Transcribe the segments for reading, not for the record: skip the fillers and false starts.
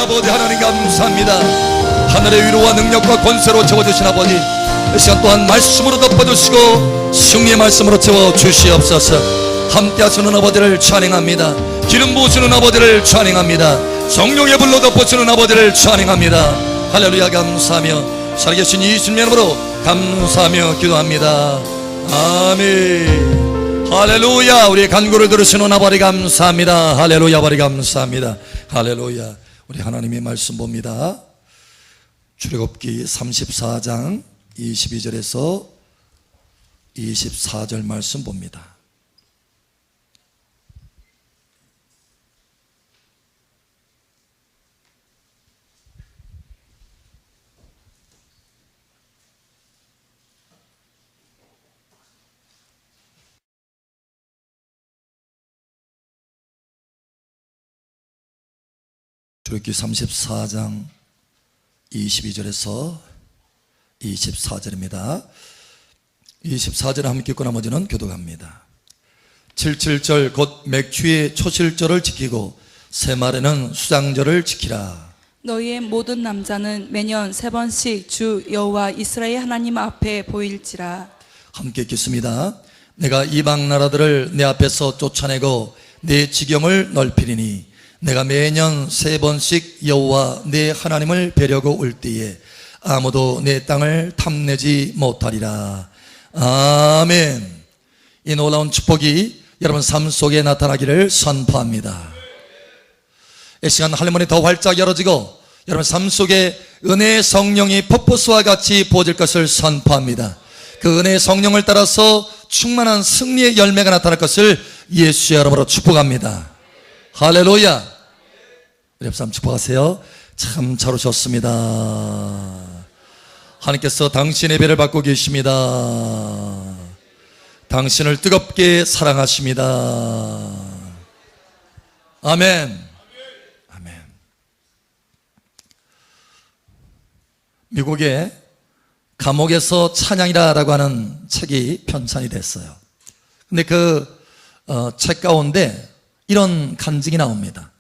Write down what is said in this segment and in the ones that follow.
아버지 하나님 감사합니다. 하늘의 위로와 능력과 권세로 채워주신 아버지, 이 시간 또한 말씀으로 덮어주시고 승리의 말씀으로 채워주시옵소서. 함께 하시는 아버지를 찬양합니다. 기름 부으시는 아버지를 찬양합니다. 성령의 불로 덮어주는 아버지를 찬양합니다. 할렐루야. 감사하며 살아계신 예수님의 이름으로 감사하며 기도합니다. 아멘. 할렐루야. 우리의 간구를 들으시는 아버지 감사합니다. 할렐루야. 아버지 감사합니다. 할렐루야. 우리 하나님의 말씀 봅니다. 출애굽기 34장 22절에서 24절 말씀 봅니다. 출애굽기 34장 22절에서 24절입니다. 24절을 함께 읽고 나머지는 교독합니다. 77절 곧 맥추의 초실절을 지키고 새말에는 수장절을 지키라. 너희의 모든 남자는 매년 3번씩 주 여호와 이스라엘 하나님 앞에 보일지라. 함께 읽겠습니다. 내가 이방 나라들을 내 앞에서 쫓아내고 내 지경을 넓히리니 내가 매년 3번씩 여호와 내 하나님을 뵈려고 올 때에 아무도 내 땅을 탐내지 못하리라. 아멘. 이 놀라운 축복이 여러분 삶 속에 나타나기를 선포합니다. 이 시간 할머니 더 활짝 열어지고 여러분 삶 속에 은혜의 성령이 퍼포스와 같이 부어질 것을 선포합니다. 그 은혜의 성령을 따라서 충만한 승리의 열매가 나타날 것을 예수의 이름으로 축복합니다. 할렐루야. 우리 옆사람 축복하세요. 참 잘 오셨습니다. 하나님께서 당신의 배를 받고 계십니다. 당신을 뜨겁게 사랑하십니다. 아멘. 아멘. 미국에 감옥에서 찬양이라고 하는 책이 편찬이 됐어요. 근데 그 책 가운데 이런 간증이 나옵니다.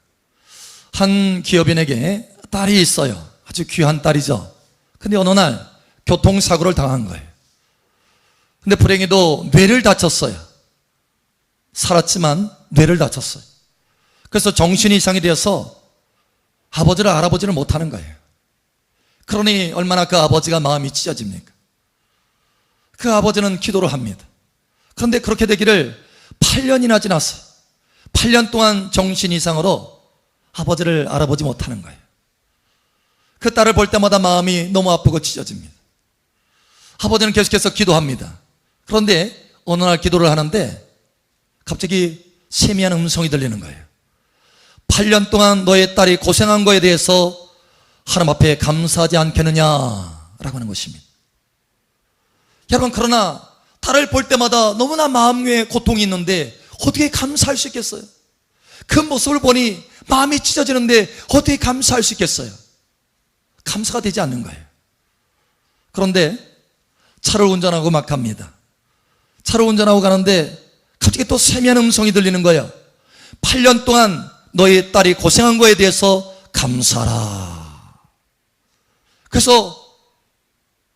한 기업인에게 딸이 있어요. 아주 귀한 딸이죠. 근데 어느 날 교통사고를 당한 거예요. 근데 불행히도 뇌를 다쳤어요. 살았지만 뇌를 다쳤어요. 그래서 정신이 이상이 되어서 아버지를 알아보지를 못하는 거예요. 그러니 얼마나 그 아버지가 마음이 찢어집니까? 그 아버지는 기도를 합니다. 그런데 그렇게 되기를 8년이나 지났어요. 8년 동안 정신 이상으로 아버지를 알아보지 못하는 거예요. 그 딸을 볼 때마다 마음이 너무 아프고 찢어집니다. 아버지는 계속해서 기도합니다. 그런데 어느 날 기도를 하는데 갑자기 세미한 음성이 들리는 거예요. 8년 동안 너의 딸이 고생한 거에 대해서 하나님 앞에 감사하지 않겠느냐라고 하는 것입니다. 여러분, 그러나 딸을 볼 때마다 너무나 마음에 고통이 있는데 어떻게 감사할 수 있겠어요? 그 모습을 보니 마음이 찢어지는데 어떻게 감사할 수 있겠어요? 감사가 되지 않는 거예요. 그런데 차를 운전하고 막 갑니다. 차를 운전하고 가는데 갑자기 또 세미한 음성이 들리는 거예요. 8년 동안 너희 딸이 고생한 거에 대해서 감사하라. 그래서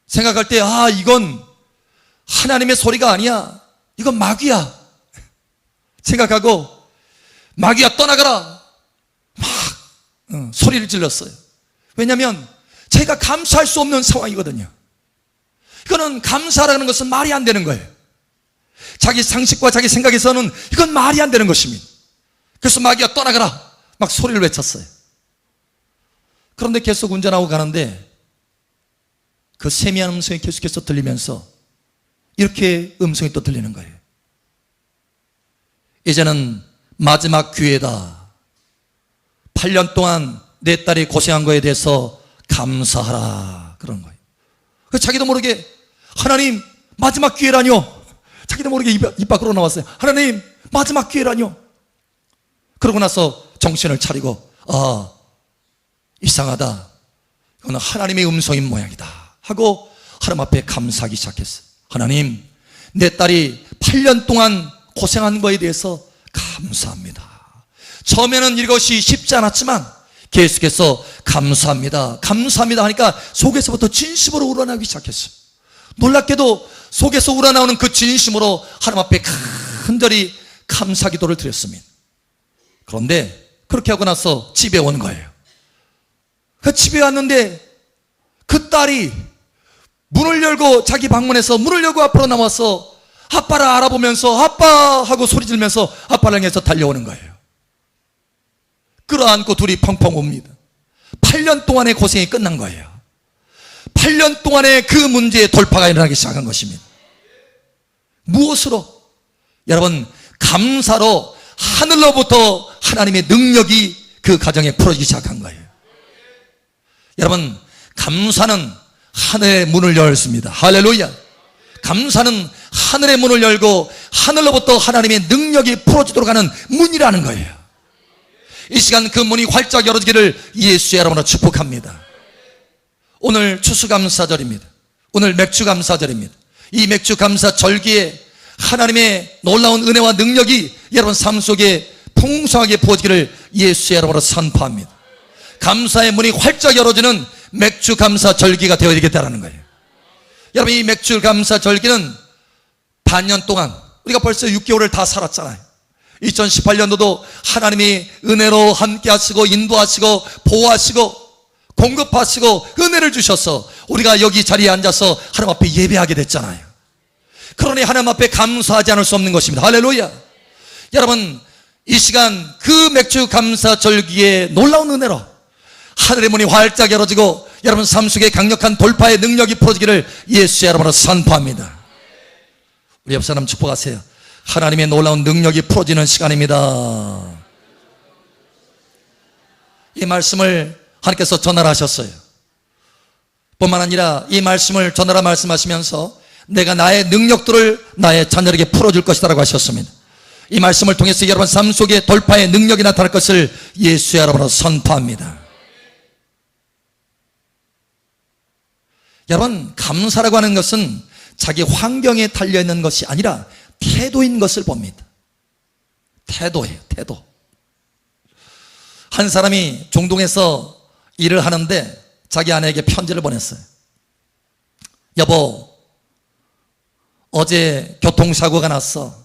생각할 때 이건 하나님의 소리가 아니야, 이건 마귀야 생각하고 마귀야 떠나가라 막 소리를 질렀어요. 왜냐하면 제가 감사할 수 없는 상황이거든요. 이거는 감사라는 것은 말이 안 되는 거예요. 자기 상식과 자기 생각에서는 이건 말이 안 되는 것입니다. 그래서 마귀야 떠나가라 막 소리를 외쳤어요. 그런데 계속 운전하고 가는데 그 세미한 음성이 계속해서 들리면서 이렇게 음성이 또 들리는 거예요. 이제는 마지막 기회다. 8년 동안 내 딸이 고생한 거에 대해서 감사하라. 그런 거예요. 그래서 자기도 모르게 하나님 마지막 기회라뇨. 자기도 모르게 입 밖으로 나왔어요. 하나님 마지막 기회라뇨. 그러고 나서 정신을 차리고 이상하다. 이건 하나님의 음성인 모양이다 하고 하나님 앞에 감사하기 시작했어요. 하나님, 내 딸이 8년 동안 고생한 거에 대해서 감사합니다. 처음에는 이것이 쉽지 않았지만 계속해서 감사합니다, 감사합니다 하니까 속에서부터 진심으로 우러나기 시작했어요. 놀랍게도 속에서 우러나오는 그 진심으로 하나님 앞에 간절히 감사 기도를 드렸습니다. 그런데 그렇게 하고 나서 집에 온 거예요. 그 집에 왔는데 그 딸이 문을 열고, 자기 방문에서 문을 열고 앞으로 나와서 아빠를 알아보면서 아빠 하고 소리 지르면서 아빠를 향해서 달려오는 거예요. 끌어안고 둘이 펑펑 옵니다. 8년 동안의 고생이 끝난 거예요. 8년 동안의 그 문제의 돌파가 일어나기 시작한 것입니다. 무엇으로? 여러분, 감사로 하늘로부터 하나님의 능력이 그 가정에 풀어지기 시작한 거예요. 여러분, 감사는 하늘의 문을 열습니다. 할렐루야. 감사는 하늘의 문을 열고 하늘로부터 하나님의 능력이 풀어지도록 하는 문이라는 거예요. 이 시간 그 문이 활짝 열어지기를 예수의 이름으로 축복합니다. 오늘 추수감사절입니다. 오늘 맥주감사절입니다. 이 맥주감사절기에 하나님의 놀라운 은혜와 능력이 여러분 삶 속에 풍성하게 부어지기를 예수의 이름으로 선포합니다. 감사의 문이 활짝 열어지는 맥주감사절기가 되어야 되겠다는 거예요. 여러분, 이 맥주감사절기는 반년 동안 우리가 벌써 6개월을 다 살았잖아요. 2018년도도 하나님이 은혜로 함께 하시고 인도하시고 보호하시고 공급하시고 은혜를 주셔서 우리가 여기 자리에 앉아서 하나님 앞에 예배하게 됐잖아요. 그러니 하나님 앞에 감사하지 않을 수 없는 것입니다. 할렐루야. 여러분, 이 시간 그 맥주감사절기에 놀라운 은혜로 하늘의 문이 활짝 열어지고 여러분 삶 속에 강력한 돌파의 능력이 풀어지기를 예수의 이름으로 선포합니다. 우리 옆 사람 축복하세요. 하나님의 놀라운 능력이 풀어지는 시간입니다. 이 말씀을 하나님께서 전하라 하셨어요. 뿐만 아니라 이 말씀을 전하라 말씀하시면서 내가 나의 능력들을 나의 자녀에게 풀어줄 것이다 라고 하셨습니다. 이 말씀을 통해서 여러분 삶 속에 돌파의 능력이 나타날 것을 예수의 이름으로 선포합니다. 여러분, 감사라고 하는 것은 자기 환경에 달려있는 것이 아니라 태도인 것을 봅니다. 태도예요, 태도. 한 사람이 중동에서 일을 하는데 자기 아내에게 편지를 보냈어요. 여보, 어제 교통사고가 났어.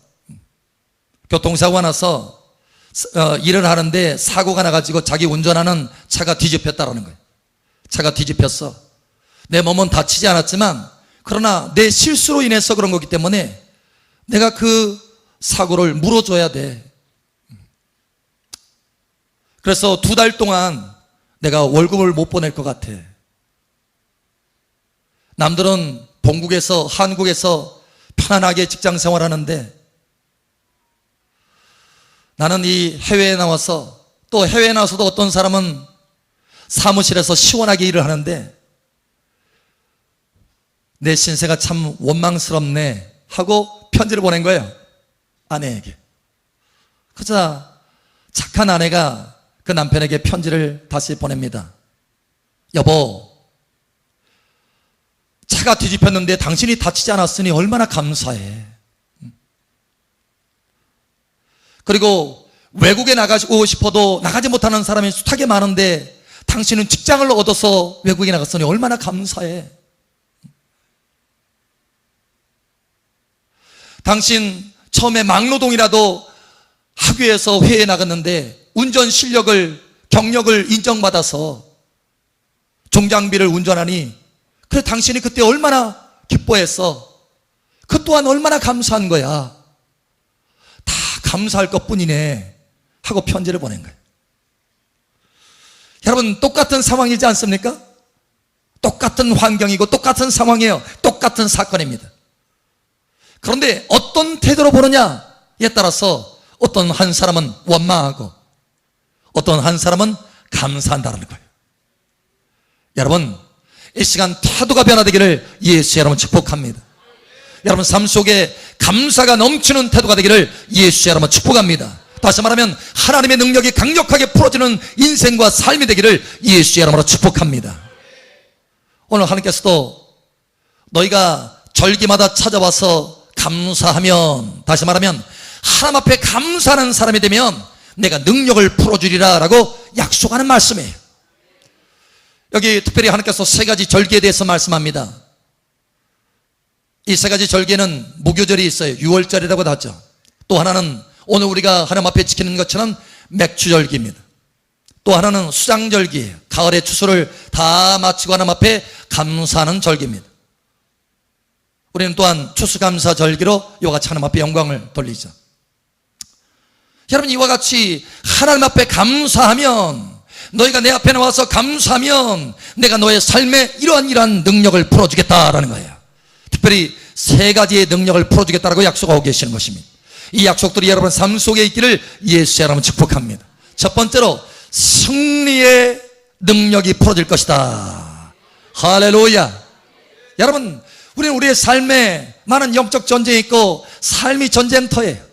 교통사고가 나서 일을 하는데 사고가 나가지고 자기 운전하는 차가 뒤집혔다라는 거예요. 차가 뒤집혔어. 내 몸은 다치지 않았지만 그러나 내 실수로 인해서 그런 거기 때문에 내가 그 사고를 물어줘야 돼. 그래서 2달 동안 내가 월급을 못 보낼 것 같아. 남들은 본국에서 한국에서 편안하게 직장 생활하는데 나는 이 해외에 나와서, 또 해외에 나와서도 어떤 사람은 사무실에서 시원하게 일을 하는데 내 신세가 참 원망스럽네 하고 편지를 보낸 거예요, 아내에게. 그러자 착한 아내가 그 남편에게 편지를 다시 보냅니다. 여보, 차가 뒤집혔는데 당신이 다치지 않았으니 얼마나 감사해. 그리고 외국에 나가고 싶어도 나가지 못하는 사람이 숱하게 많은데 당신은 직장을 얻어서 외국에 나갔으니 얼마나 감사해. 당신 처음에 막노동이라도 하기 위해서 회의에 나갔는데 운전 실력을, 경력을 인정받아서 종장비를 운전하니 그래 당신이 그때 얼마나 기뻐했어. 그 또한 얼마나 감사한 거야. 다 감사할 것뿐이네 하고 편지를 보낸 거예요. 여러분, 똑같은 상황이지 않습니까? 똑같은 환경이고 똑같은 상황이에요. 똑같은 사건입니다. 그런데 어떤 태도로 보느냐에 따라서 어떤 한 사람은 원망하고 어떤 한 사람은 감사한다는 거예요. 여러분, 이 시간 태도가 변화되기를 예수의 이름으로 축복합니다. 여러분 삶 속에 감사가 넘치는 태도가 되기를 예수의 이름으로 축복합니다. 다시 말하면 하나님의 능력이 강력하게 풀어지는 인생과 삶이 되기를 예수의 이름으로 축복합니다. 오늘 하나님께서도 너희가 절기마다 찾아와서 감사하면, 다시 말하면 하나님 앞에 감사하는 사람이 되면 내가 능력을 풀어주리라 라고 약속하는 말씀이에요. 여기 특별히 하나님께서 세 가지 절기에 대해서 말씀합니다. 이 세 가지 절기에는 무교절이 있어요. 유월절이라고 하죠. 또 하나는 오늘 우리가 하나님 앞에 지키는 것처럼 맥주절기입니다. 또 하나는 수장절기예요. 가을의 추수를 다 마치고 하나님 앞에 감사하는 절기입니다. 우리는 또한 추수감사절기로 이와 같이 하나님 앞에 영광을 돌리죠. 여러분, 이와 같이 하나님 앞에 감사하면, 너희가 내 앞에 나와서 감사하면 내가 너의 삶에 이러한 능력을 풀어주겠다라는 거예요. 특별히 세 가지의 능력을 풀어주겠다라고 약속하고 계시는 것입니다. 이 약속들이 여러분 삶 속에 있기를 예수 여러분 축복합니다. 첫 번째로 승리의 능력이 풀어질 것이다. 할렐루야. 여러분, 우리는 우리의 삶에 많은 영적 전쟁이 있고 삶이 전쟁터예요.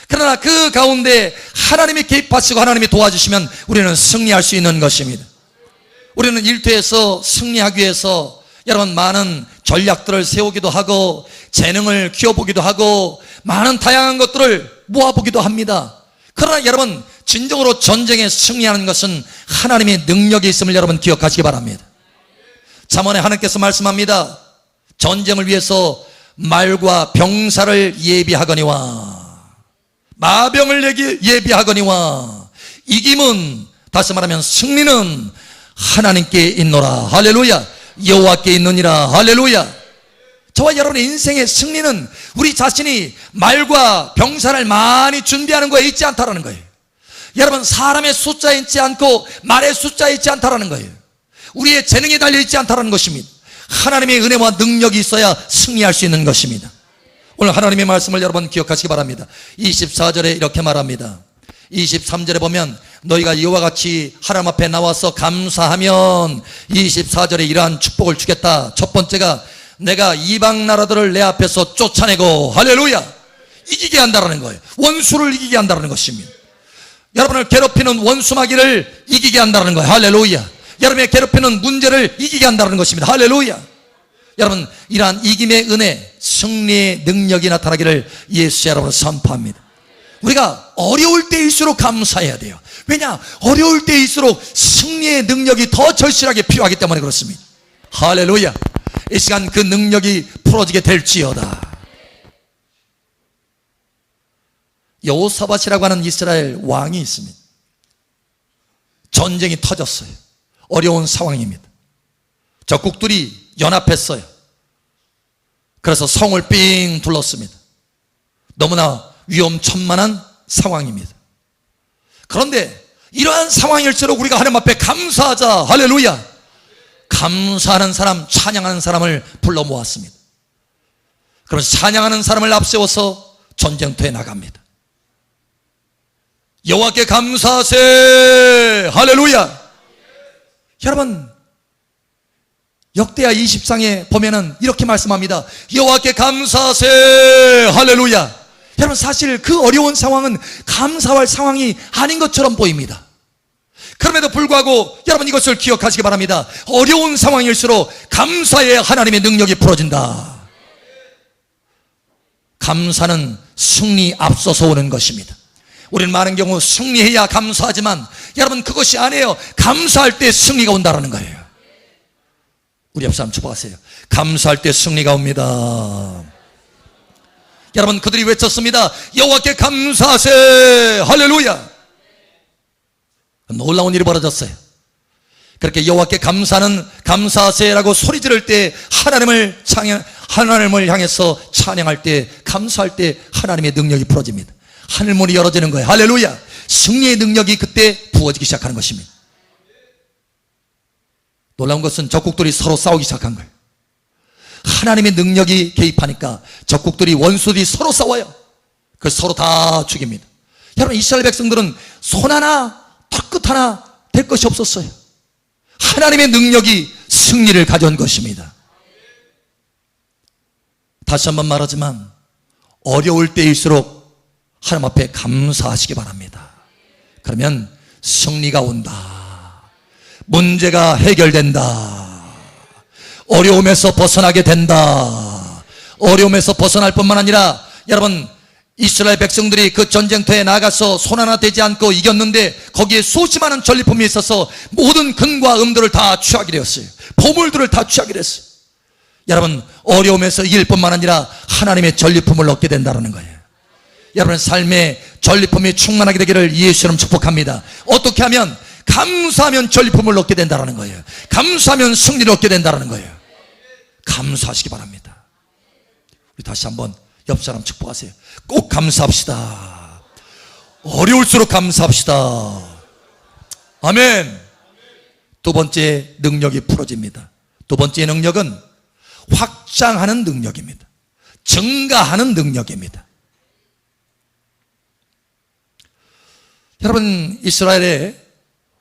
그러나 그 가운데 하나님이 개입하시고 하나님이 도와주시면 우리는 승리할 수 있는 것입니다. 우리는 일터에서 승리하기 위해서 여러분 많은 전략들을 세우기도 하고 재능을 키워보기도 하고 많은 다양한 것들을 모아보기도 합니다. 그러나 여러분, 진정으로 전쟁에 승리하는 것은 하나님의 능력이 있음을 여러분 기억하시기 바랍니다. 잠언에 하나님께서 말씀합니다. 전쟁을 위해서 말과 병사를 예비하거니와 마병을 예비하거니와 이김은, 다시 말하면 승리는 하나님께 있노라. 할렐루야. 여호와께 있느니라. 할렐루야. 저와 여러분의 인생의 승리는 우리 자신이 말과 병사를 많이 준비하는 거에 있지 않다라는 거예요. 여러분, 사람의 숫자에 있지 않고 말의 숫자에 있지 않다라는 거예요. 우리의 재능이 달려있지 않다라는 것입니다. 하나님의 은혜와 능력이 있어야 승리할 수 있는 것입니다. 오늘 하나님의 말씀을 여러분 기억하시기 바랍니다. 24절에 이렇게 말합니다. 23절에 보면 너희가 이와 같이 하나님 앞에 나와서 감사하면 24절에 이러한 축복을 주겠다. 첫 번째가 내가 이방 나라들을 내 앞에서 쫓아내고, 할렐루야, 이기게 한다라는 거예요. 원수를 이기게 한다라는 것입니다. 여러분을 괴롭히는 원수마귀를 이기게 한다는 거예요. 할렐루야. 여러분의 괴롭히는 문제를 이기게 한다는 것입니다. 할렐루야. 여러분, 이러한 이김의 은혜, 승리의 능력이 나타나기를 예수 여러분 선포합니다. 우리가 어려울 때일수록 감사해야 돼요. 왜냐? 어려울 때일수록 승리의 능력이 더 절실하게 필요하기 때문에 그렇습니다. 할렐루야. 이 시간 그 능력이 풀어지게 될지어다. 여호사밧이라고 하는 이스라엘 왕이 있습니다. 전쟁이 터졌어요. 어려운 상황입니다. 적국들이 연합했어요. 그래서 성을 삥 둘렀습니다. 너무나 위험천만한 상황입니다. 그런데 이러한 상황일수록 우리가 하나님 앞에 감사하자. 할렐루야. 감사하는 사람, 찬양하는 사람을 불러 모았습니다. 그래서 찬양하는 사람을 앞세워서 전쟁터에 나갑니다. 여호와께 감사하세. 할렐루야. 여러분, 역대하 20장에 보면은 이렇게 말씀합니다. 여호와께 감사하세. 할렐루야. 여러분, 사실 그 어려운 상황은 감사할 상황이 아닌 것처럼 보입니다. 그럼에도 불구하고 여러분 이것을 기억하시기 바랍니다. 어려운 상황일수록 감사해야 하나님의 능력이 풀어진다. 감사는 승리 앞서서 오는 것입니다. 우리는 많은 경우 승리해야 감사하지만 여러분, 그것이 아니에요. 감사할 때 승리가 온다는 거예요. 우리 옆 사람 축복하세요. 감사할 때 승리가 옵니다. 여러분, 그들이 외쳤습니다. 여호와께 감사하세. 할렐루야. 놀라운 일이 벌어졌어요. 그렇게 여호와께 감사하세라고 소리 지를 때 하나님을 향해서 찬양할 때, 감사할 때 하나님의 능력이 풀어집니다. 하늘문이 열어지는 거예요. 할렐루야. 승리의 능력이 그때 부어지기 시작하는 것입니다. 놀라운 것은 적국들이 서로 싸우기 시작한 거예요. 하나님의 능력이 개입하니까 적국들이, 원수들이 서로 싸워요. 그래서 서로 다 죽입니다. 여러분, 이스라엘 백성들은 손 하나 턱끝 하나 될 것이 없었어요. 하나님의 능력이 승리를 가져온 것입니다. 다시 한번 말하지만 어려울 때일수록 하나님 앞에 감사하시기 바랍니다. 그러면 승리가 온다. 문제가 해결된다. 어려움에서 벗어나게 된다. 어려움에서 벗어날 뿐만 아니라 여러분, 이스라엘 백성들이 그 전쟁터에 나가서 손 하나 대지 않고 이겼는데 거기에 수십 많은 전리품이 있어서 모든 금과 은들을 다 취하게 되었어요. 보물들을 다 취하게 됐어요. 여러분, 어려움에서 이길 뿐만 아니라 하나님의 전리품을 얻게 된다는 거예요. 여러분, 삶의 전리품이 충만하게 되기를 예수님 축복합니다. 어떻게 하면? 감사하면 전리품을 얻게 된다는 거예요. 감사하면 승리를 얻게 된다는 거예요. 감사하시기 바랍니다. 우리 다시 한번 옆 사람 축복하세요. 꼭 감사합시다. 어려울수록 감사합시다. 아멘. 두 번째 능력이 풀어집니다. 두 번째 능력은 확장하는 능력입니다. 증가하는 능력입니다. 여러분, 이스라엘의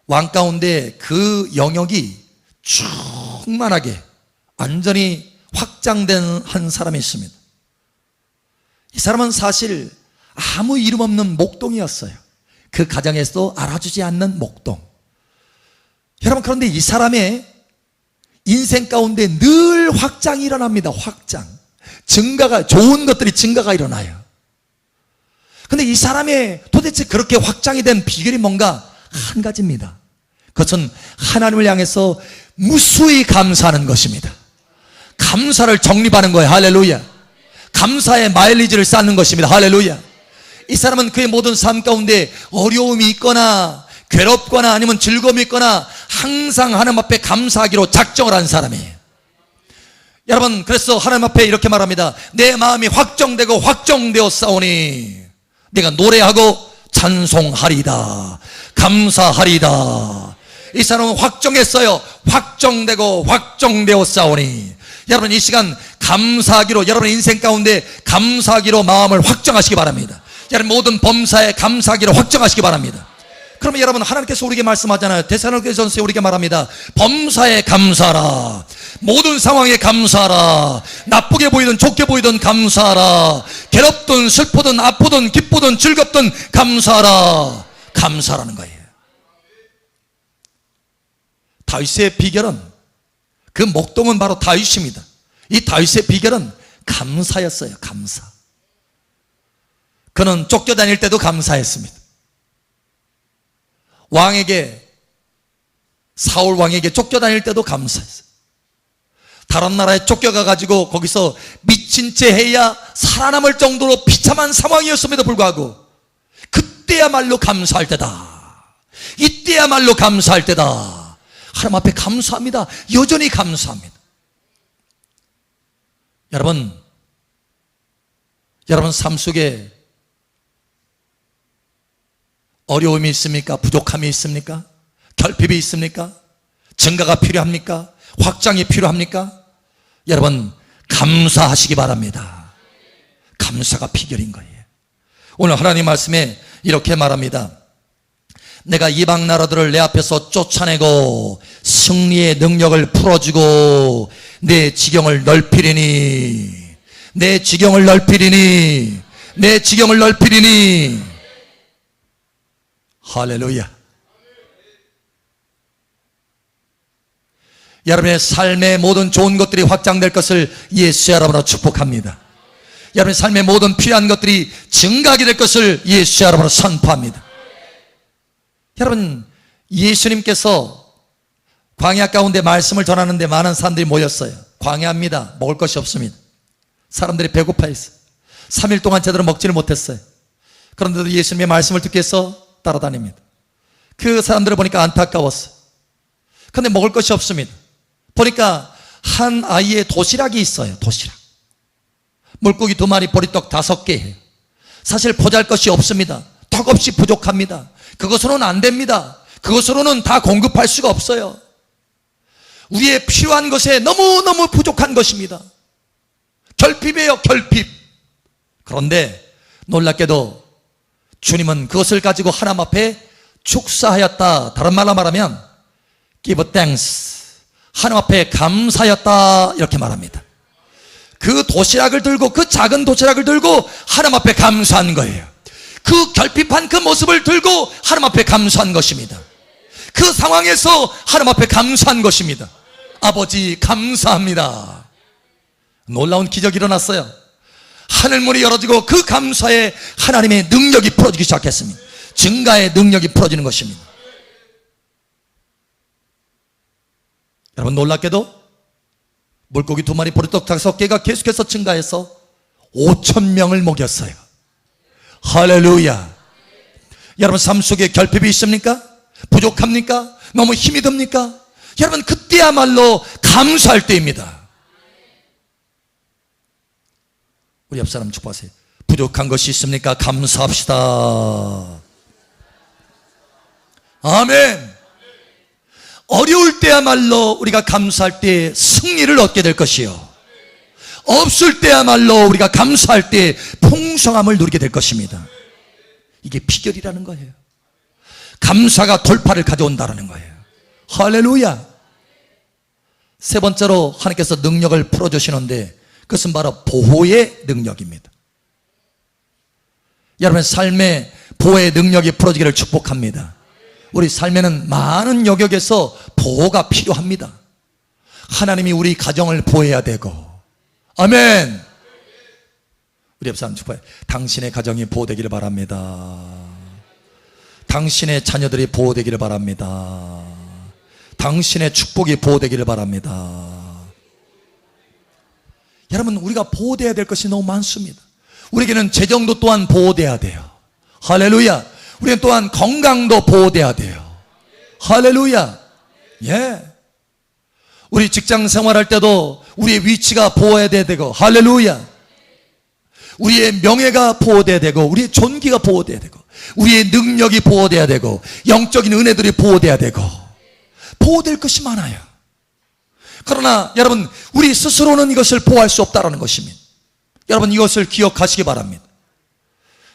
왕 가운데 그 영역이 충만하게 완전히 확장된 한 사람이 있습니다. 이 사람은 사실 아무 이름 없는 목동이었어요. 그 가정에서도 알아주지 않는 목동. 여러분, 그런데 이 사람의 인생 가운데 늘 확장이 일어납니다. 확장. 증가가, 좋은 것들이 증가가 일어나요. 근데 이 사람의 도대체 그렇게 확장이 된 비결이 뭔가? 한 가지입니다. 그것은 하나님을 향해서 무수히 감사하는 것입니다. 감사를 정립하는 거예요. 할렐루야. 감사의 마일리지를 쌓는 것입니다. 할렐루야. 이 사람은 그의 모든 삶 가운데 어려움이 있거나 괴롭거나 아니면 즐거움이 있거나 항상 하나님 앞에 감사하기로 작정을 한 사람이에요. 여러분, 그래서 하나님 앞에 이렇게 말합니다. 내 마음이 확정되고 확정되었사오니 내가 노래하고 찬송하리다. 감사하리다. 이 사람은 확정했어요. 확정되고 확정되었사오니. 여러분, 이 시간 감사하기로, 여러분 인생 가운데 감사하기로 마음을 확정하시기 바랍니다. 여러분, 모든 범사에 감사하기로 확정하시기 바랍니다. 그러면 여러분, 하나님께서 우리에게 말씀하잖아요. 데살로니가전서에 우리에게 말합니다. 범사에 감사하라. 모든 상황에 감사하라. 나쁘게 보이든 좋게 보이든 감사하라. 괴롭든 슬프든 아프든 기쁘든 즐겁든 감사하라. 감사라는 거예요. 다윗의 비결은, 그 목동은 바로 다윗입니다. 이 다윗의 비결은 감사였어요. 감사. 그는 쫓겨다닐 때도 감사했습니다. 왕에게, 사울 왕에게 쫓겨다닐 때도 감사했어요. 다른 나라에 쫓겨가가지고 거기서 미친 채 해야 살아남을 정도로 비참한 상황이었음에도 불구하고 그때야말로 감사할 때다. 이때야말로 감사할 때다. 하나님 앞에 감사합니다. 여전히 감사합니다. 여러분 삶 속에 어려움이 있습니까? 부족함이 있습니까? 결핍이 있습니까? 증가가 필요합니까? 확장이 필요합니까? 여러분, 감사하시기 바랍니다. 감사가 비결인 거예요. 오늘 하나님 말씀에 이렇게 말합니다. 내가 이방 나라들을 내 앞에서 쫓아내고 승리의 능력을 풀어주고 내 지경을 넓히리니, 내 지경을 넓히리니, 내 지경을 넓히리니. 할렐루야. 여러분의 삶의 모든 좋은 것들이 확장될 것을 예수의 이름으로 축복합니다. 여러분의 삶의 모든 필요한 것들이 증가하게 될 것을 예수의 이름으로 선포합니다. 여러분, 예수님께서 광야 가운데 말씀을 전하는데 많은 사람들이 모였어요. 광야입니다. 먹을 것이 없습니다. 사람들이 배고파했어요. 3일 동안 제대로 먹지를 못했어요. 그런데도 예수님의 말씀을 듣기 위해서 따라다닙니다. 그 사람들을 보니까 안타까웠어요. 그런데 먹을 것이 없습니다. 보니까 한 아이의 도시락이 있어요. 도시락. 물고기 2마리, 보리떡 5개. 사실 보잘것이 없습니다. 턱없이 부족합니다. 그것으로는 안 됩니다. 그것으로는 다 공급할 수가 없어요. 우리의 필요한 것에 너무너무 부족한 것입니다. 결핍이에요. 결핍. 그런데 놀랍게도 주님은 그것을 가지고 하나님 앞에 축사하였다. 다른 말로 말하면 give thanks, 하나님 앞에 감사하였다, 이렇게 말합니다. 그 도시락을 들고, 그 작은 도시락을 들고 하나님 앞에 감사한 거예요. 그 결핍한 그 모습을 들고 하나님 앞에 감사한 것입니다. 그 상황에서 하나님 앞에 감사한 것입니다. 아버지 감사합니다. 놀라운 기적이 일어났어요. 하늘문이 열어지고 그 감사에 하나님의 능력이 풀어지기 시작했습니다. 증가의 능력이 풀어지는 것입니다. 여러분, 놀랍게도 물고기 2마리, 보리떡 5개가 계속해서 증가해서 5,000명을 먹였어요. 할렐루야. 여러분, 삶 속에 결핍이 있습니까? 부족합니까? 너무 힘이 듭니까? 여러분, 그때야말로 감사할 때입니다. 우리 옆 사람 축복하세요. 부족한 것이 있습니까? 감사합시다. 아멘. 어려울 때야말로 우리가 감사할 때 승리를 얻게 될 것이요, 없을 때야말로 우리가 감사할 때 풍성함을 누리게 될 것입니다. 이게 비결이라는 거예요. 감사가 돌파를 가져온다는 거예요. 할렐루야. 세 번째로 하나님께서 능력을 풀어주시는데 그것은 바로 보호의 능력입니다. 여러분, 삶의 보호의 능력이 풀어지기를 축복합니다. 우리 삶에는 많은 영역에서 보호가 필요합니다. 하나님이 우리 가정을 보호해야 되고, 아멘. 우리 옆 사람 축복해. 당신의 가정이 보호되기를 바랍니다. 당신의 자녀들이 보호되기를 바랍니다. 당신의 축복이 보호되기를 바랍니다. 여러분, 우리가 보호되어야 될 것이 너무 많습니다. 우리에게는 재정도 또한 보호되어야 돼요. 할렐루야. 우리는 또한 건강도 보호되어야 돼요. 할렐루야. 예. 우리 직장 생활할 때도 우리의 위치가 보호해야 되고, 할렐루야. 우리의 명예가 보호돼야 되고, 우리의 존귀가 보호돼야 되고, 우리의 능력이 보호돼야 되고, 영적인 은혜들이 보호돼야 되고, 보호될 것이 많아요. 그러나 여러분, 우리 스스로는 이것을 보호할 수 없다는 것입니다. 여러분, 이것을 기억하시기 바랍니다.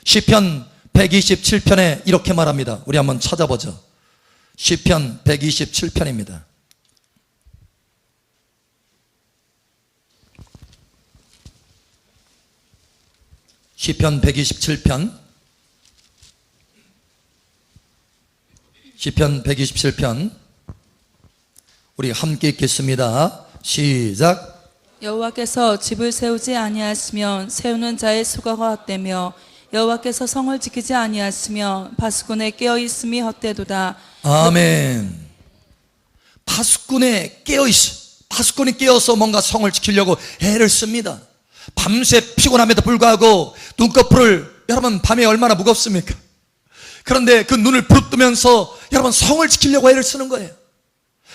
시편 127편에 이렇게 말합니다. 우리 한번 찾아보죠. 시편 127편입니다. 시편 127편, 시편 127편 우리 함께 읽겠습니다. 시작. 여호와께서 집을 세우지 아니하시면 세우는 자의 수고가 헛되며 여호와께서 성을 지키지 아니하시면 파수꾼의 깨어있음이 헛되도다. 아멘. 파수꾼이 깨어서 뭔가 성을 지키려고 애를 씁니다. 밤새 피곤함에도 불구하고 눈꺼풀을, 여러분, 밤에 얼마나 무겁습니까? 그런데 그 눈을 부릅뜨면서 여러분, 성을 지키려고 애를 쓰는 거예요.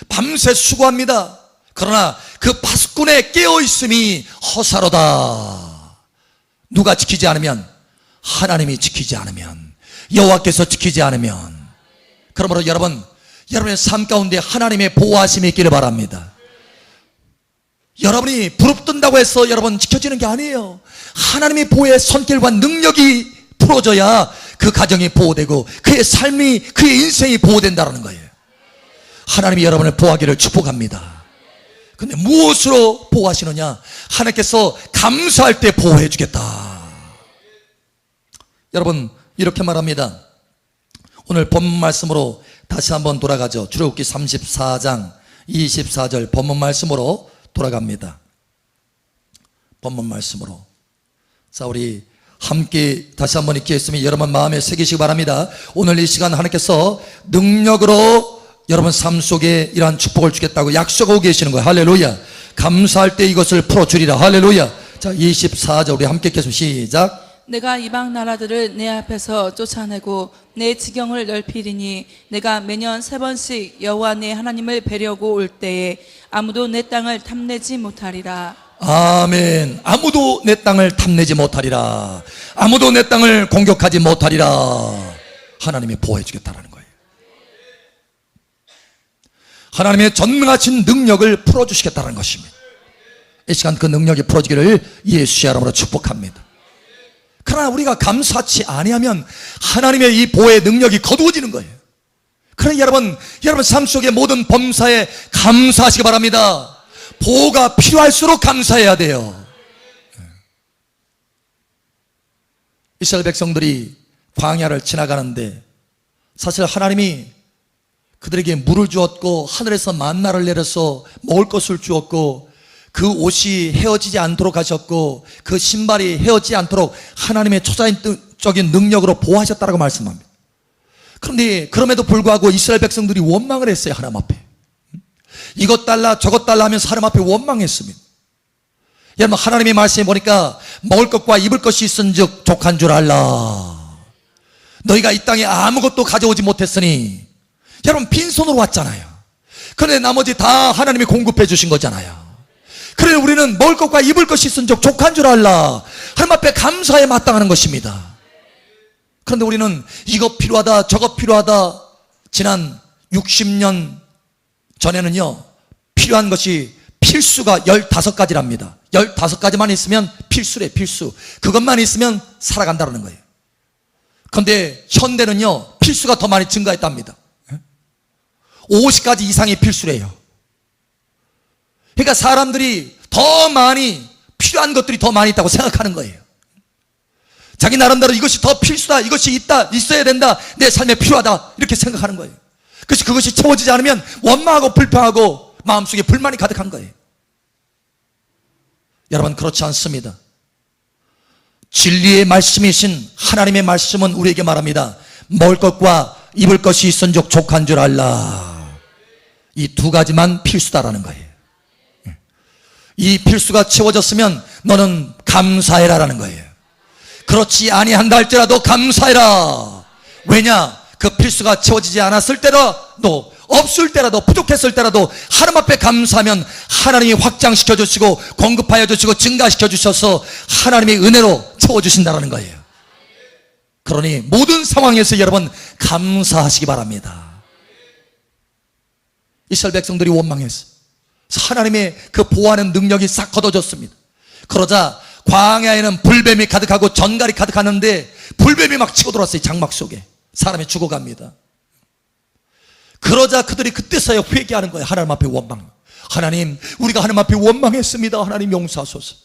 밤새 수고합니다. 그러나 그 파수꾼의 깨어있음이 허사로다. 누가 지키지 않으면, 하나님이 지키지 않으면, 여호와께서 지키지 않으면. 그러므로 여러분의 삶 가운데 하나님의 보호하심이 있기를 바랍니다. 여러분이 부릅뜬다고 해서 여러분 지켜지는 게 아니에요. 하나님의 보호의 손길과 능력이 풀어져야 그 가정이 보호되고 그의 삶이, 그의 인생이 보호된다는 거예요. 하나님이 여러분을 보호하기를 축복합니다. 근데 무엇으로 보호하시느냐? 하나님께서 감사할 때 보호해 주겠다. 여러분, 이렇게 말합니다. 오늘 본문 말씀으로 다시 한번 돌아가죠. 출애굽기 34장 24절 본문 말씀으로 돌아갑니다. 본문 말씀으로. 자, 우리 함께 다시 한번 읽겠으면 여러분 마음에 새기시기 바랍니다. 오늘 이 시간 하나님께서 능력으로 여러분 삶 속에 이러한 축복을 주겠다고 약속하고 계시는 거예요. 할렐루야. 감사할 때 이것을 풀어주리라. 할렐루야. 자, 24절 우리 함께 읽겠습니다. 시작. 내가 이방 나라들을 내 앞에서 쫓아내고 내 지경을 넓히리니 내가 매년 3번씩 여호와 내 하나님을 뵈려고 올 때에 아무도 내 땅을 탐내지 못하리라. 아멘. 아무도 내 땅을 탐내지 못하리라. 아무도 내 땅을 공격하지 못하리라. 하나님이 보호해 주겠다는 거예요. 하나님의 전능하신 능력을 풀어주시겠다는 것입니다. 이 시간 그 능력이 풀어지기를 예수의 이름으로 축복합니다. 그러나 우리가 감사치 아니하면 하나님의 이 보호의 능력이 거두어지는 거예요. 그러니 여러분 삶 속의 모든 범사에 감사하시기 바랍니다. 보호가 필요할수록 감사해야 돼요. 이스라엘 백성들이 광야를 지나가는데 사실 하나님이 그들에게 물을 주었고 하늘에서 만나를 내려서 먹을 것을 주었고 그 옷이 헤어지지 않도록 하셨고 그 신발이 헤어지지 않도록 하나님의 초자연적인 능력으로 보호하셨다라고 말씀합니다. 그런데 그럼에도 불구하고 이스라엘 백성들이 원망을 했어요. 하나님 앞에 이것 달라 저것 달라 하면서 하나님 앞에 원망했습니다. 여러분, 하나님의 말씀에 보니까 먹을 것과 입을 것이 있은즉 족한 줄 알라. 너희가 이 땅에 아무것도 가져오지 못했으니, 여러분 빈손으로 왔잖아요. 그런데 나머지 다 하나님이 공급해 주신 거잖아요. 그래 우리는 먹을 것과 입을 것이 있은즉 족한 줄 알라. 하나님 앞에 감사에 마땅하는 것입니다. 그런데 우리는 이거 필요하다 저거 필요하다. 지난 60년 전에는요, 필요한 것이 필수가 15가지랍니다 15가지만 있으면 필수래. 필수. 그것만 있으면 살아간다는 거예요. 그런데 현대는요, 필수가 더 많이 증가했답니다. 50가지 이상이 필수래요. 그러니까 사람들이 더 많이, 필요한 것들이 더 많이 있다고 생각하는 거예요. 자기 나름대로 이것이 더 필수다, 이것이 있다, 있어야 된다, 내 삶에 필요하다, 이렇게 생각하는 거예요. 그래서 그것이 채워지지 않으면 원망하고 불평하고 마음속에 불만이 가득한 거예요. 여러분, 그렇지 않습니다. 진리의 말씀이신 하나님의 말씀은 우리에게 말합니다. 먹을 것과 입을 것이 있은즉 족한 줄 알라. 이 두 가지만 필수다라는 거예요. 이 필수가 채워졌으면 너는 감사해라라는 거예요. 그렇지 아니한다 할지라도 감사해라. 왜냐? 그 필수가 채워지지 않았을 때라도, 없을 때라도, 부족했을 때라도 하나님 앞에 감사하면 하나님이 확장시켜 주시고 공급하여 주시고 증가시켜 주셔서 하나님의 은혜로 채워주신다는 거예요. 그러니 모든 상황에서 여러분 감사하시기 바랍니다. 이스라엘 백성들이 원망했어요. 하나님의 그 보호하는 능력이 싹 걷어졌습니다. 그러자 광야에는 불뱀이 가득하고 전갈이 가득하는데 불뱀이 막 치고 들어왔어요. 장막 속에. 사람이 죽어갑니다. 그러자 그들이 그때서야 회개하는 거예요. 하나님 앞에 원망. 하나님, 우리가 하나님 앞에 원망했습니다. 하나님 용서하소서.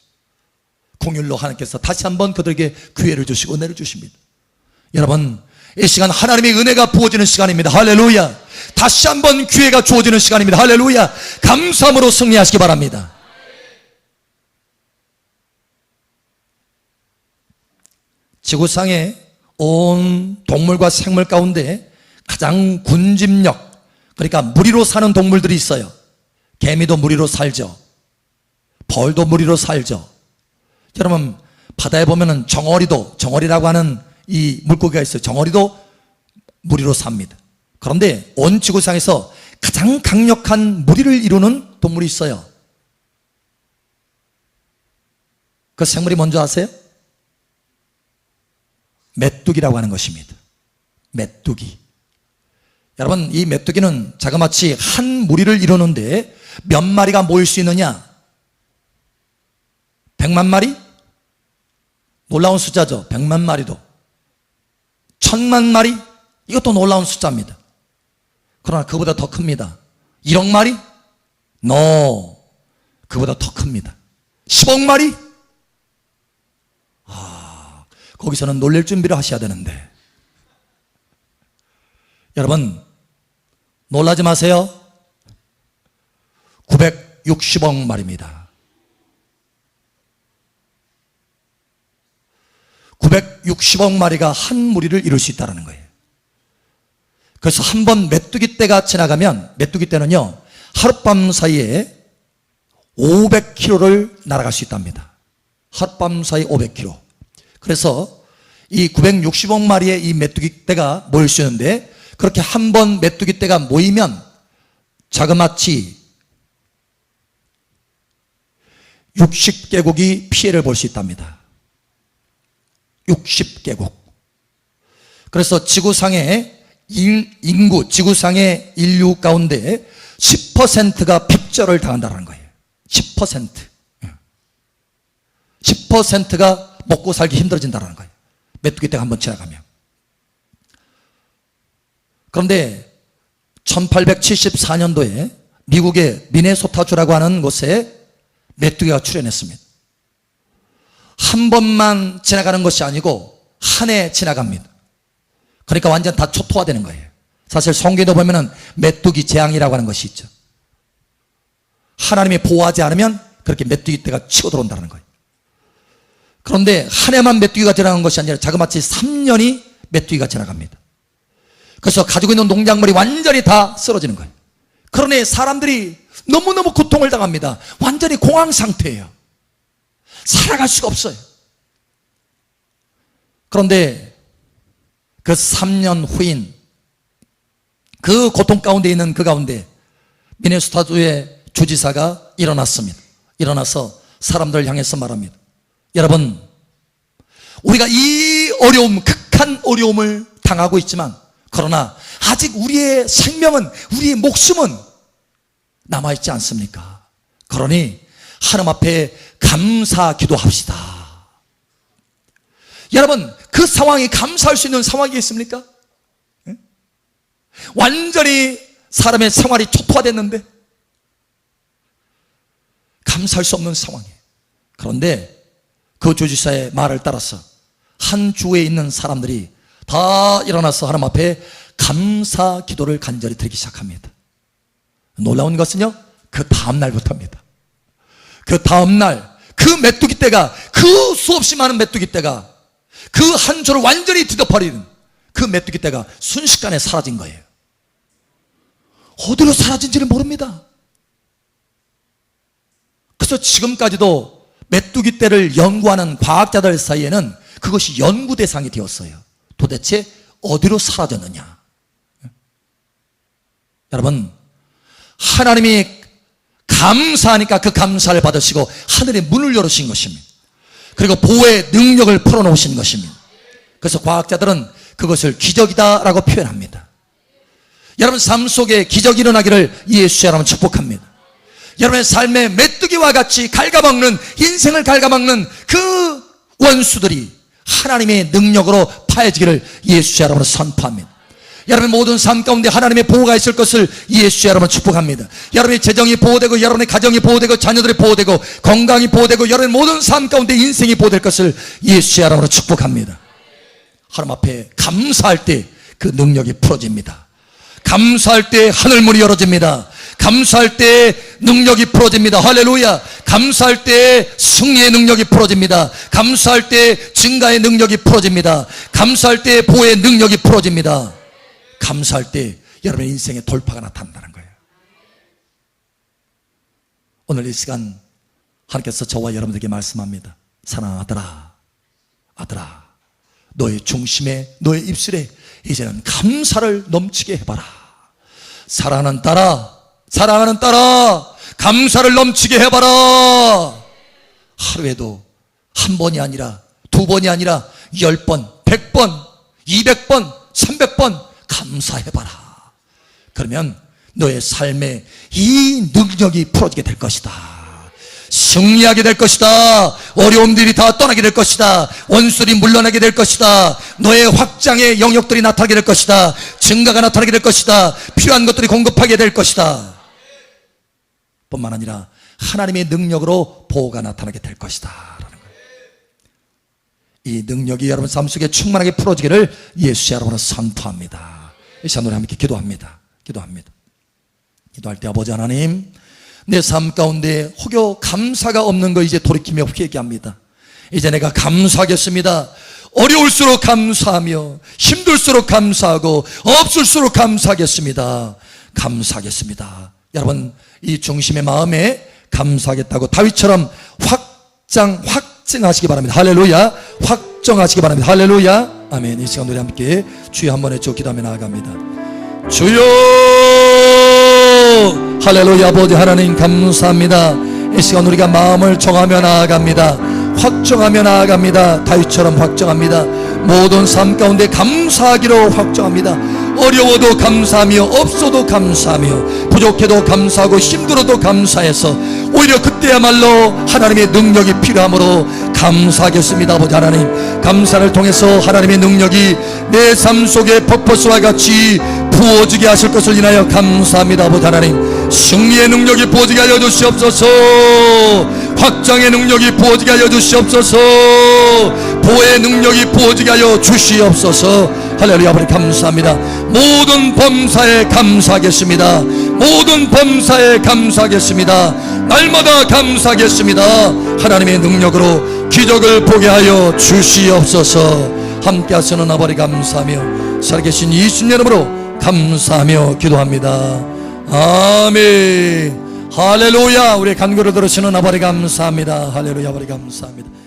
공율로 하나님께서 다시 한번 그들에게 기회를 주시고 은혜를 주십니다. 여러분, 이 시간 하나님의 은혜가 부어지는 시간입니다. 할렐루야. 다시 한번 기회가 주어지는 시간입니다. 할렐루야. 감사함으로 승리하시기 바랍니다. 지구상에 온 동물과 생물 가운데 가장 군집력, 그러니까 무리로 사는 동물들이 있어요. 개미도 무리로 살죠. 벌도 무리로 살죠. 여러분, 바다에 보면은 정어리라고 하는 이 물고기가 있어요. 정어리도 무리로 삽니다. 그런데 온 지구상에서 가장 강력한 무리를 이루는 동물이 있어요. 그 생물이 뭔지 아세요? 메뚜기라고 하는 것입니다. 메뚜기. 여러분, 이 메뚜기는 자그마치 한 무리를 이루는데 몇 마리가 모일 수 있느냐? 100만 마리? 놀라운 숫자죠. 100만 마리도. 1000만 마리? 이것도 놀라운 숫자입니다. 그러나 그보다 더 큽니다. 1억 마리? No. 그보다 더 큽니다. 10억 마리? 거기서는 놀랄 준비를 하셔야 되는데, 여러분 놀라지 마세요. 960억 마리입니다. 960억 마리가 한 무리를 이룰 수 있다는 거예요. 그래서 한 번 메뚜기 떼가 지나가면, 메뚜기 떼는요 하룻밤 사이에 500km를 날아갈 수 있답니다. 하룻밤 사이 500km. 그래서 이 960억 마리의 이 메뚜기 떼가 모일 수 있는데, 그렇게 한 번 메뚜기 떼가 모이면 자그마치 60개국이 피해를 볼 수 있답니다. 60개국. 그래서 지구상의 인구, 지구상의 인류 가운데 10%가 핍절을 당한다는 거예요. 10%. 10%가 먹고 살기 힘들어진다는 거예요. 메뚜기 떼가 한번 지나가면. 그런데 1874년도에 미국의 미네소타주라고 하는 곳에 메뚜기가 출현했습니다. 한 번만 지나가는 것이 아니고 한 해 지나갑니다. 그러니까 완전 다 초토화되는 거예요. 사실 성경에도 보면은 메뚜기 재앙이라고 하는 것이 있죠. 하나님이 보호하지 않으면 그렇게 메뚜기 떼가 치고 들어온다는 거예요. 그런데 한 해만 메뚜기가 지나간 것이 아니라 자그마치 3년이 메뚜기가 지나갑니다. 그래서 가지고 있는 농작물이 완전히 다 쓰러지는 거예요. 그러니 사람들이 너무너무 고통을 당합니다. 완전히 공황 상태예요. 살아갈 수가 없어요. 그런데 그 3년 후인 그 고통 가운데 있는 그 가운데 미네소타주의 주지사가 일어났습니다. 일어나서 사람들을 향해서 말합니다. 여러분, 우리가 이 어려움, 극한 어려움을 당하고 있지만 그러나 아직 우리의 생명은, 우리의 목숨은 남아있지 않습니까? 그러니 하나님 앞에 감사 기도합시다. 여러분, 그 상황이 감사할 수 있는 상황이 있습니까? 완전히 사람의 생활이 초토화됐는데 감사할 수 없는 상황이에요. 그런데 그 주지사의 말을 따라서 한 주에 있는 사람들이 다 일어나서 하나님 앞에 감사 기도를 간절히 드리기 시작합니다. 놀라운 것은요, 그 다음 날부터입니다. 그 다음 날 그 메뚜기 떼가, 그 수없이 많은 메뚜기 떼가 그 한 주를 완전히 뒤덮어버리는 그 메뚜기 떼가 순식간에 사라진 거예요. 어디로 사라진지를 모릅니다. 그래서 지금까지도 메뚜기 떼를 연구하는 과학자들 사이에는 그것이 연구 대상이 되었어요. 도대체 어디로 사라졌느냐? 여러분, 하나님이 감사하니까 그 감사를 받으시고 하늘의 문을 열으신 것입니다. 그리고 보호의 능력을 풀어놓으신 것입니다. 그래서 과학자들은 그것을 기적이다라고 표현합니다. 여러분 삶 속에 기적이 일어나기를 예수의 이름으로 축복합니다. 여러분의 삶에 메뚜기와 같이 갉아먹는, 인생을 갉아먹는 그 원수들이 하나님의 능력으로 파해지기를 예수의 이름으로 선포합니다. 여러분의 모든 삶 가운데 하나님의 보호가 있을 것을 예수의 이름으로 축복합니다. 여러분의 재정이 보호되고, 여러분의 가정이 보호되고, 자녀들이 보호되고, 건강이 보호되고, 여러분의 모든 삶 가운데 인생이 보호될 것을 예수의 이름으로 축복합니다. 하나님 앞에 감사할 때 그 능력이 풀어집니다. 감사할 때 하늘문이 열어집니다. 감사할 때 능력이 풀어집니다. 할렐루야. 감사할 때 승리의 능력이 풀어집니다. 감사할 때 증가의 능력이 풀어집니다. 감사할 때 보호의 능력이 풀어집니다. 감사할 때 여러분의 인생에 돌파가 나타난다는 거예요. 오늘 이 시간 하나님께서 저와 여러분들에게 말씀합니다. 사랑하는 아들아, 아들아, 너의 중심에, 너의 입술에 이제는 감사를 넘치게 해봐라. 사랑하는 딸아, 사랑하는 딸아, 감사를 넘치게 해봐라. 하루에도 한 번이 아니라, 두 번이 아니라 10번, 100번, 200번, 300번 감사해봐라. 그러면 너의 삶에 이 능력이 풀어지게 될 것이다. 승리하게 될 것이다. 어려움들이 다 떠나게 될 것이다. 원수들이 물러나게 될 것이다. 너의 확장의 영역들이 나타나게 될 것이다. 증가가 나타나게 될 것이다. 필요한 것들이 공급하게 될 것이다. 뿐만 아니라 하나님의 능력으로 보호가 나타나게 될 것이다 라는 거예요. 이 능력이 여러분 삶 속에 충만하게 풀어지기를 예수의 이름으로 선포합니다. 이 시간 우리 함께 기도합니다. 기도할 때 아버지 하나님, 내 삶 가운데 혹여 감사가 없는 거 이제 돌이키며 회개합니다. 이제 내가 감사하겠습니다. 어려울수록 감사하며 힘들수록 감사하고 없을수록 감사하겠습니다. 감사하겠습니다. 여러분 이 중심의 마음에 감사하겠다고 다윗처럼 확증하시기 바랍니다. 할렐루야. 확정하시기 바랍니다. 할렐루야. 아멘. 이 시간 우리 함께 주여 한번 외쳐 기도하며 나아갑니다. 주여, 할렐루야. 아버지 하나님 감사합니다. 이 시간 우리가 마음을 정하며 나아갑니다. 확정하며 나아갑니다. 다윗처럼 확정합니다. 모든 삶 가운데 감사하기로 확정합니다. 어려워도 감사하며 없어도 감사하며 부족해도 감사하고 힘들어도 감사해서 오히려 그때야말로 하나님의 능력이 필요하므로 감사하겠습니다. 아버지 하나님, 감사를 통해서 하나님의 능력이 내 삶 속에 퍼포스와 같이 부어지게 하실 것을 인하여 감사합니다. 아버지 하나님, 승리의 능력이 부어지게 하여 주시옵소서. 확장의 능력이 부어지게 하여 주시옵소서. 보호의 능력이 부어지게 하여 주시옵소서. 할렐루야. 아버지 감사합니다. 모든 범사에 감사하겠습니다. 모든 범사에 감사하겠습니다. 날마다 감사하겠습니다. 하나님의 능력으로 기적을 보게 하여 주시옵소서. 함께 하시는 아버지 감사하며 살아계신 예수님 이름으로 감사하며 기도합니다. 아멘. 할렐루야. 우리 간구를 들으시는 아버지 감사합니다. 할렐루야. 아버지 감사합니다.